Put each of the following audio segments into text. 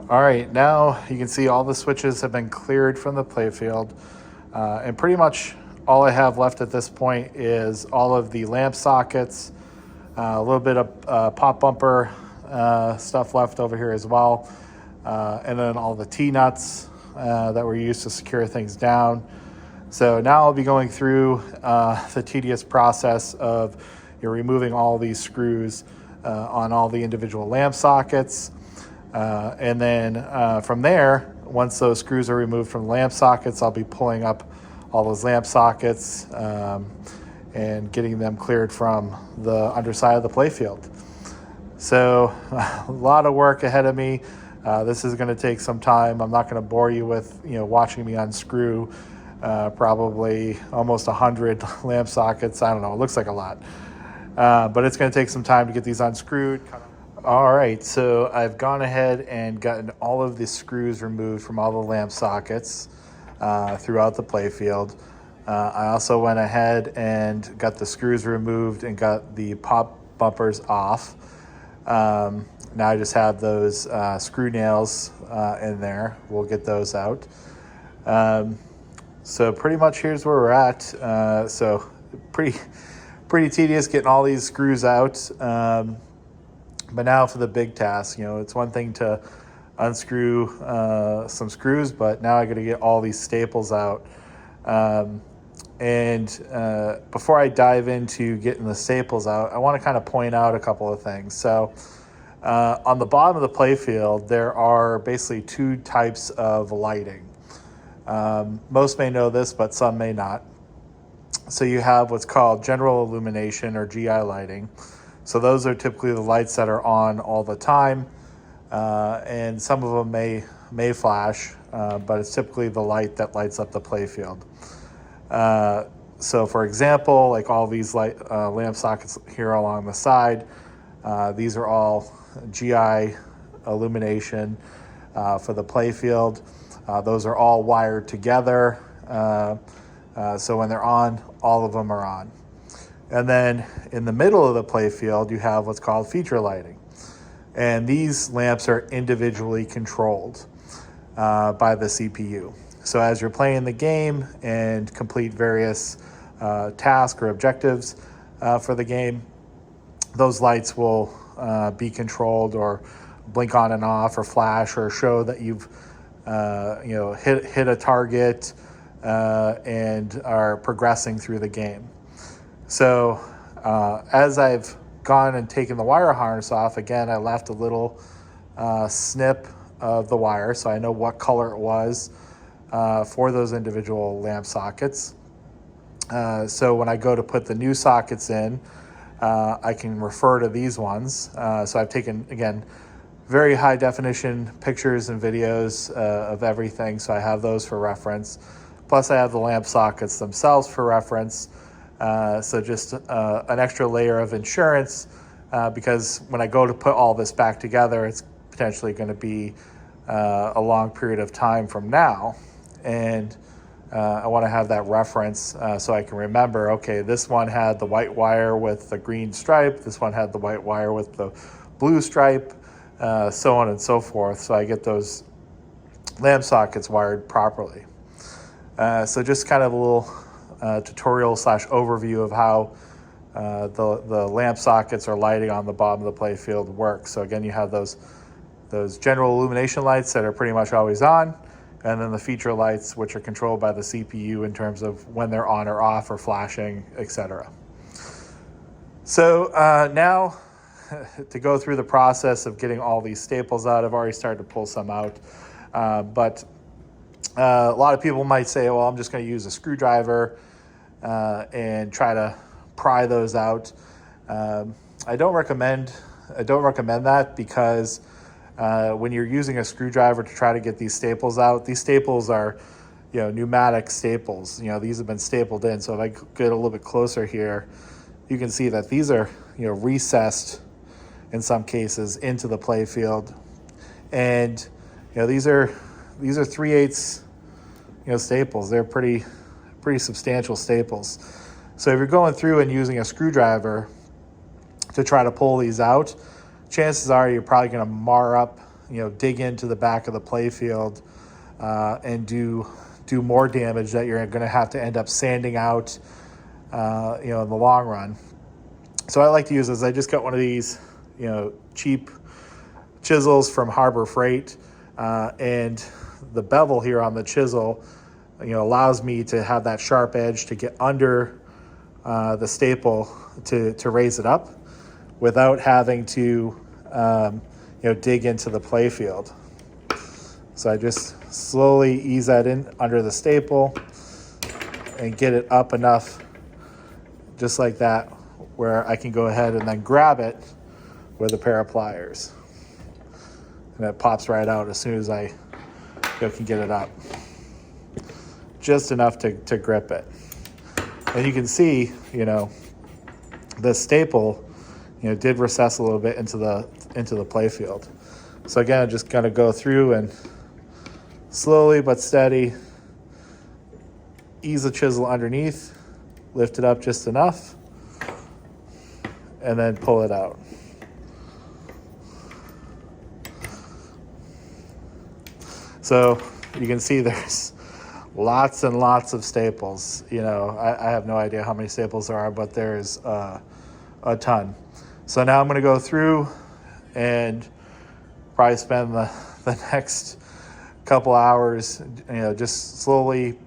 All right, now you can see all the switches have been cleared from the playfield. And pretty much all I have left at this point is all of the lamp sockets, a little bit of pop bumper stuff left over here as well. And then all the T-nuts that were used to secure things down. So now I'll be going through the tedious process of removing all these screws on all the individual lamp sockets. And then from there, once those screws are removed from the lamp sockets, I'll be pulling up all those lamp sockets and getting them cleared from the underside of the playfield. So a lot of work ahead of me. This is going to take some time. I'm not going to bore you with watching me unscrew probably almost 100 lamp sockets. I don't know. It looks like a lot. But it's going to take some time to get these unscrewed. All right, so I've gone ahead and gotten all of the screws removed from all the lamp sockets throughout the playfield. I also went ahead and got the screws removed and got the pop bumpers off. Now I just have those screw nails in there. We'll get those out. So pretty much here's where we're at. So pretty tedious getting all these screws out. But now for the big task. It's one thing to unscrew some screws, but now I got to get all these staples out. And before I dive into getting the staples out, I want to kind of point out a couple of things. So on the bottom of the playfield, there are basically two types of lighting. Most may know this, but some may not. So you have what's called general illumination or GI lighting. So those are typically the lights that are on all the time, and some of them may flash, but it's typically the light that lights up the playfield. So for example, like all these lamp sockets here along the side, these are all GI illumination for the playfield. Those are all wired together, so when they're on, all of them are on. And then in the middle of the playfield, you have what's called feature lighting. And these lamps are individually controlled by the CPU. So as you're playing the game and complete various tasks or objectives for the game, those lights will be controlled or blink on and off or flash or show that you've hit a target and are progressing through the game. So as I've gone and taken the wire harness off, again, I left a little snip of the wire so I know what color it was for those individual lamp sockets. So when I go to put the new sockets in, I can refer to these ones. So I've taken, again, very high definition pictures and videos of everything, so I have those for reference. Plus I have the lamp sockets themselves for reference. So just an extra layer of insurance because when I go to put all this back together, it's potentially going to be a long period of time from now. And I want to have that reference so I can remember, okay, this one had the white wire with the green stripe. This one had the white wire with the blue stripe, so on and so forth. So I get those lamp sockets wired properly. So just kind of a little tutorial / overview of how the lamp sockets or lighting on the bottom of the playfield work. So again, you have those general illumination lights that are pretty much always on, and then the feature lights, which are controlled by the CPU in terms of when they're on or off or flashing, etc. So now to go through the process of getting all these staples out, I've already started to pull some out, but a lot of people might say, well, I'm just going to use a screwdriver and try to pry those out. I don't recommend that because when you're using a screwdriver to try to get these staples out, these staples are pneumatic staples. These have been stapled in. So if I get a little bit closer here, you can see that these are recessed in some cases into the playfield, and these are 3/8 staples. They're pretty substantial staples. So if you're going through and using a screwdriver to try to pull these out, chances are you're probably going to mar up dig into the back of the playfield and do more damage that you're going to have to end up sanding out, in the long run. So I like to use this. I just got one of these, cheap chisels from Harbor Freight, and the bevel here on the chisel, allows me to have that sharp edge to get under the staple to raise it up without having to, dig into the playfield. So I just slowly ease that in under the staple and get it up enough, just like that, where I can go ahead and then grab it with a pair of pliers. And it pops right out as soon as I can get it up. Just enough to grip it. And you can see, the staple, did recess a little bit into the playfield. So again, I'm just gonna go through and slowly but steady ease the chisel underneath, lift it up just enough, and then pull it out. So you can see there's lots and lots of staples. I have no idea how many staples there are, but there's a ton. So now I'm going to go through and probably spend the next couple hours, just slowly,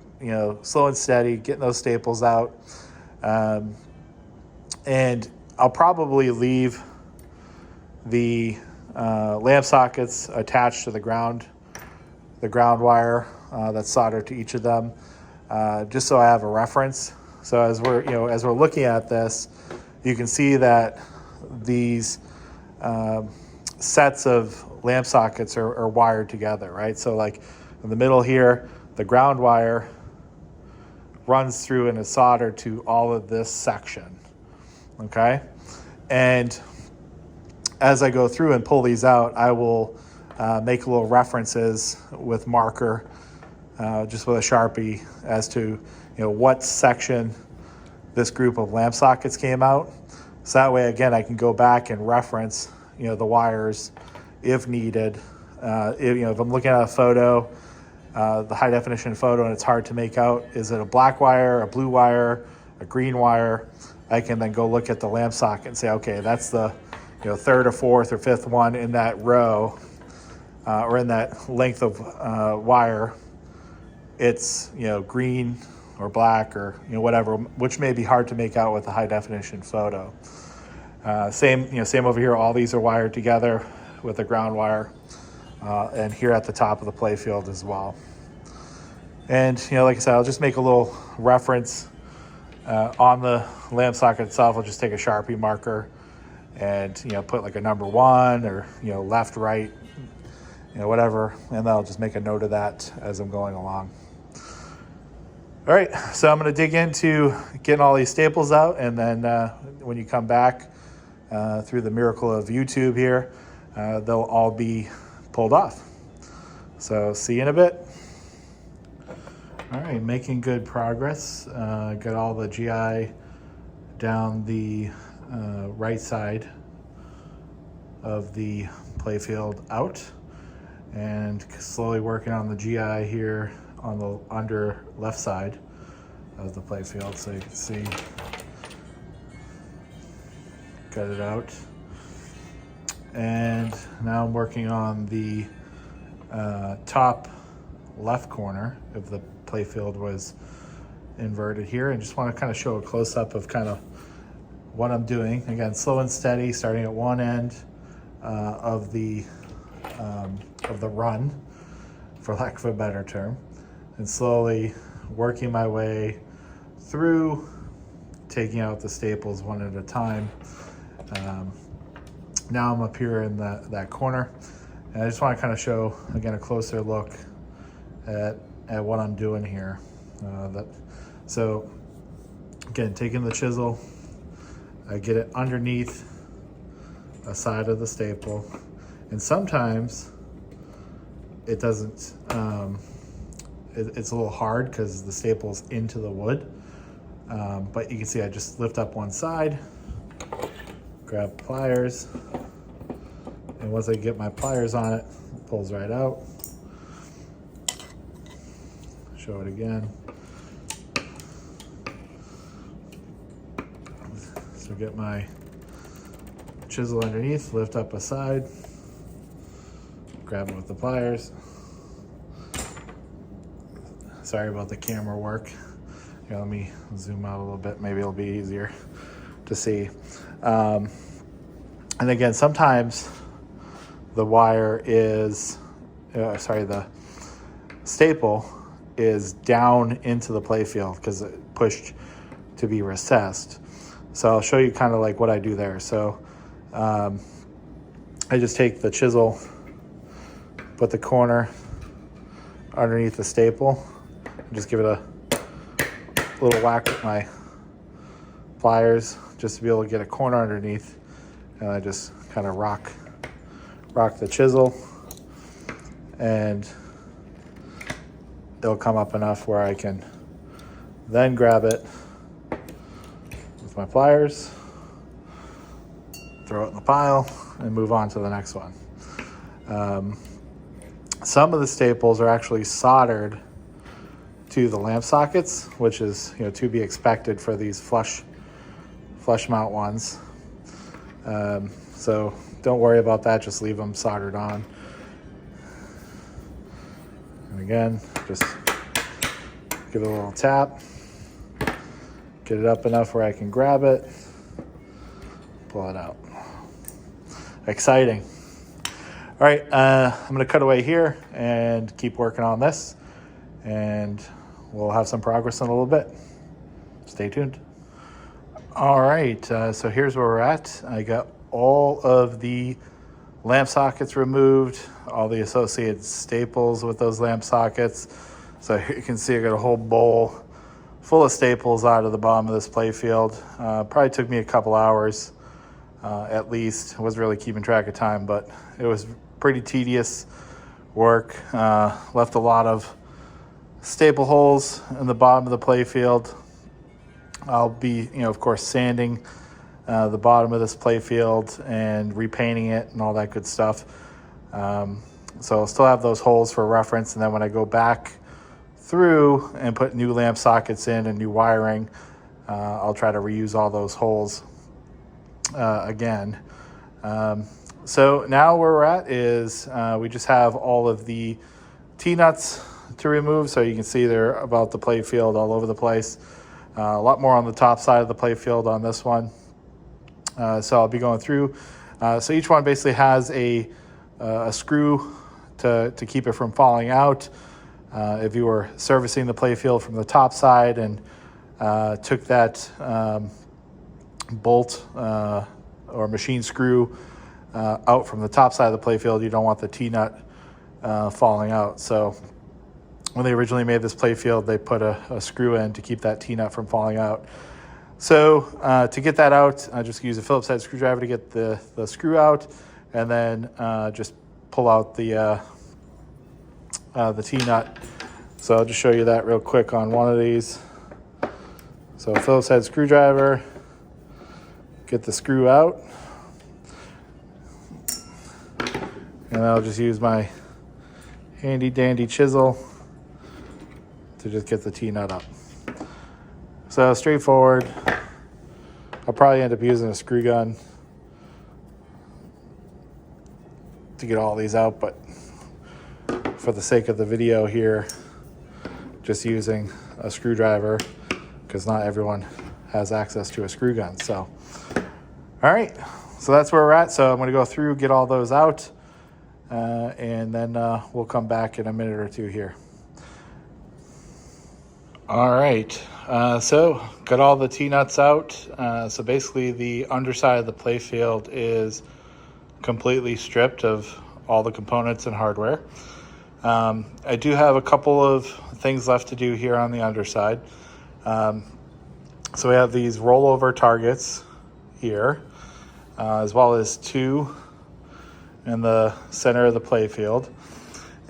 slow and steady, getting those staples out. And I'll probably leave the lamp sockets attached to the ground wire that's soldered to each of them, just so I have a reference. So as we're looking at this, you can see that these sets of lamp sockets are wired together, right? So like in the middle here, the ground wire runs through and is soldered to all of this section, okay? And as I go through and pull these out, I will make little references with marker, just with a Sharpie, as to what section this group of lamp sockets came out. So that way, again, I can go back and reference the wires if needed. If I'm looking at a photo, the high definition photo, and it's hard to make out, is it a black wire, a blue wire, a green wire? I can then go look at the lamp socket and say, okay, that's the third or fourth or fifth one in that row, or in that length of wire. It's green or black or whatever, which may be hard to make out with a high definition photo. Same over here. All these are wired together with a ground wire, and here at the top of the playfield as well. And like I said, I'll just make a little reference on the lamp socket itself. I'll just take a Sharpie marker and put like a number 1 or left, right, whatever, and then I'll just make a note of that as I'm going along. All right, so I'm going to dig into getting all these staples out, and then when you come back through the miracle of YouTube here, they'll all be pulled off. So see you in a bit. All right, making good progress. Got all the GI down the right side of the playfield out, and slowly working on the GI here on the under left side of the playfield. So you can see, got it out. And now I'm working on the top left corner of the playfield was inverted here, and just want to kind of show a close-up of kind of what I'm doing. Again, slow and steady, starting at one end of the run, for lack of a better term, and slowly working my way through, taking out the staples one at a time. Now I'm up here in that corner, and I just want to kind of show, again, a closer look at what I'm doing here. So again, taking the chisel, I get it underneath a side of the staple, and sometimes it doesn't, it's a little hard because the staple's into the wood, but you can see I just lift up one side, grab pliers, and once I get my pliers on it, pulls right out. Show it again. So get my chisel underneath, lift up a side, grab it with the pliers. Sorry about the camera work. Here, let me zoom out a little bit. Maybe it'll be easier to see. And again, sometimes the wire is, the staple is down into the playfield because it pushed to be recessed. So I'll show you kind of like what I do there. So I just take the chisel, put the corner underneath the staple, and just give it a little whack with my pliers just to be able to get a corner underneath. And I just kind of rock the chisel, and it'll come up enough where I can then grab it with my pliers, throw it in the pile, and move on to the next one. Some of the staples are actually soldered to the lamp sockets, which is to be expected for these flush mount ones. So don't worry about that, just leave them soldered on. And again, just give it a little tap, get it up enough where I can grab it, pull it out. Exciting. All right, I'm gonna cut away here and keep working on this, and we'll have some progress in a little bit. Stay tuned. All right, so here's where we're at. I got all of the lamp sockets removed, all the associated staples with those lamp sockets. So here you can see I got a whole bowl full of staples out of the bottom of this playfield. Probably took me a couple hours at least. I wasn't really keeping track of time, but it was pretty tedious work. Left a lot of staple holes in the bottom of the playfield. I'll be, of course, sanding the bottom of this playfield and repainting it and all that good stuff. So I'll still have those holes for reference, and then when I go back through and put new lamp sockets in and new wiring, I'll try to reuse all those holes again. So now where we're at is we just have all of the T-nuts to remove. So you can see they're about the playfield all over the place. A lot more on the top side of the playfield on this one. So I'll be going through. So each one basically has a screw to keep it from falling out. If you were servicing the playfield from the top side and took that bolt or machine screw out from the top side of the playfield, you don't want the T-nut falling out. So when they originally made this playfield, they put a screw in to keep that T-nut from falling out. So to get that out, I just use a Phillips head screwdriver to get the screw out, and then just pull out the T-nut. So I'll just show you that real quick on one of these. So Phillips head screwdriver, get the screw out, and I'll just use my handy dandy chisel to just get the T-nut up. So straightforward. I'll probably end up using a screw gun to get all these out, but for the sake of the video here, just using a screwdriver because not everyone has access to a screw gun. So, all right, so that's where we're at. So I'm going to go through, get all those out, and then we'll come back in a minute or two here. All right, so got all the T-nuts out. So basically the underside of the playfield is completely stripped of all the components and hardware. I do have a couple of things left to do here on the underside. So we have these rollover targets here, as well as two in the center of the playfield.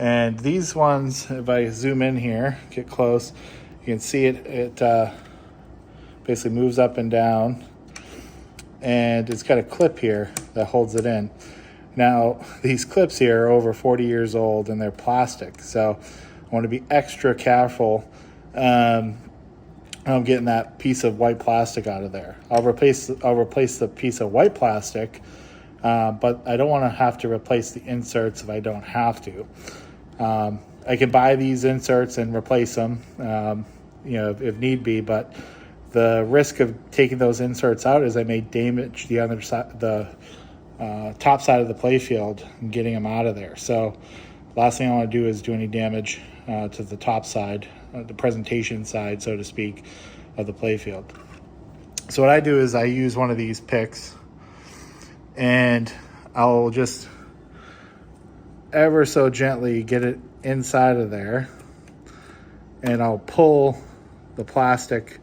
And these ones, if I zoom in here, get close, you can see it basically moves up and down, and it's got a clip here that holds it in. Now, these clips here are over 40 years old and they're plastic, so I want to be extra careful I'm getting that piece of white plastic out of there. I'll replace the piece of white plastic, but I don't want to have to replace the inserts if I don't have to. I can buy these inserts and replace them, if need be, but the risk of taking those inserts out is I may damage the underside, the top side of the playfield and getting them out of there. So last thing I want to do is do any damage to the top side, the presentation side, so to speak, of the playfield. So what I do is I use one of these picks, and I'll just ever so gently get it inside of there, and I'll pull the plastic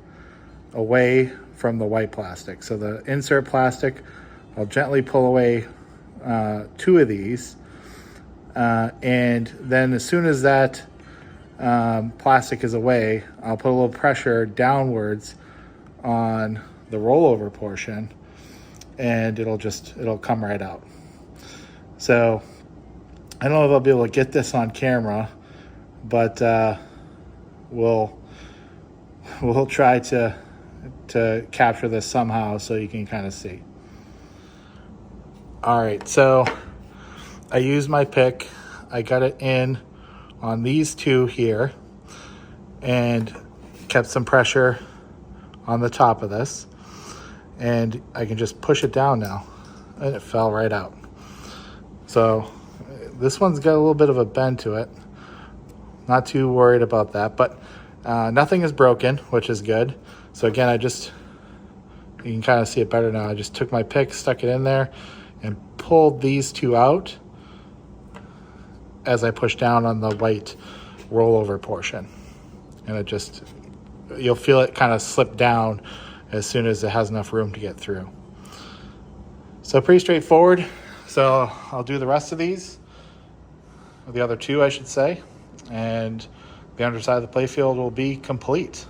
away from the white plastic. So the insert plastic, I'll gently pull away 2 of these, and then as soon as that plastic is away, I'll put a little pressure downwards on the rollover portion, and it'll come right out. So I don't know if I'll be able to get this on camera, but we'll try to capture this somehow so you can kind of see. All right, so I used my pick. I got it in on these 2 here and kept some pressure on the top of this, and I can just push it down now, and it fell right out. So this one's got a little bit of a bend to it. Not too worried about that, but nothing is broken, which is good. So again, you can kind of see it better now. I just took my pick, stuck it in there, and pulled these 2 out as I push down on the white rollover portion. And you'll feel it kind of slip down as soon as it has enough room to get through. So pretty straightforward. So I'll do the rest of these, or the other 2, I should say, and the underside of the playfield will be complete.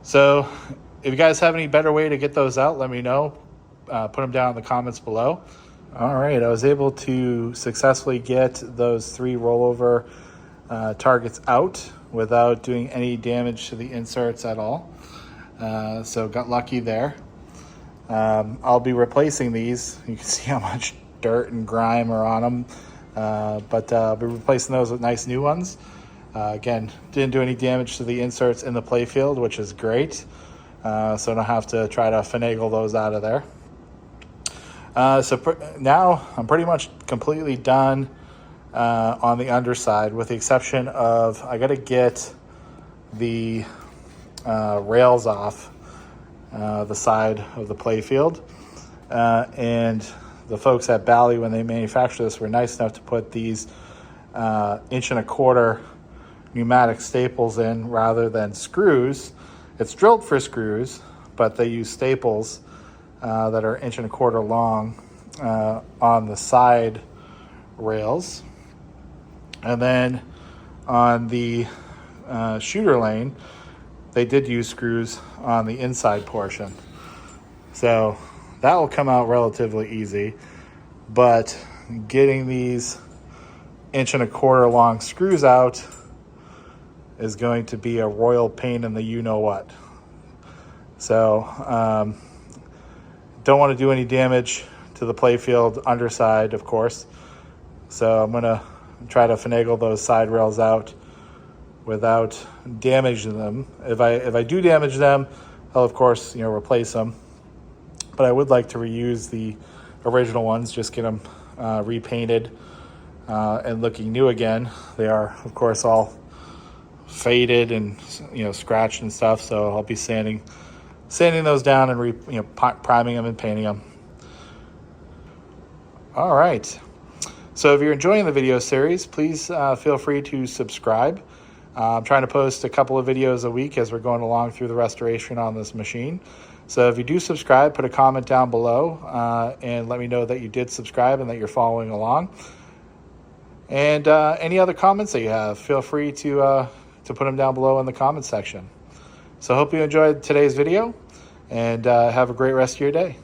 So if you guys have any better way to get those out, let me know. Put them down in the comments below. All right, I was able to successfully get those 3 rollover targets out without doing any damage to the inserts at all. So got lucky there. I'll be replacing these. You can see how much dirt and grime are on them. But I'll be replacing those with nice new ones. Again, didn't do any damage to the inserts in the playfield, which is great. So I don't have to try to finagle those out of there. Now I'm pretty much completely done on the underside, with the exception of I got to get the rails off the side of the playfield. And the folks at Bally, when they manufactured this, were nice enough to put these 1.25" pneumatic staples in rather than screws. It's drilled for screws, but they use staples that are 1.25" long on the side rails. And then on the shooter lane, they did use screws on the inside portion. So that will come out relatively easy, but getting these 1.25" long screws out is going to be a royal pain in the you-know-what. So don't want to do any damage to the playfield underside, of course. So I'm going to try to finagle those side rails out without damaging them. If I do damage them, I'll of course replace them. But I would like to reuse the original ones, just get them repainted and looking new again. They are of course all faded and scratched and stuff, so I'll be sanding those down and priming them and painting them. All right, so if you're enjoying the video series, please feel free to subscribe. I'm trying to post a couple of videos a week as we're going along through the restoration on this machine. So if you do subscribe, put a comment down below and let me know that you did subscribe and that you're following along. And any other comments that you have, feel free to put them down below in the comment section. So I hope you enjoyed today's video, and have a great rest of your day.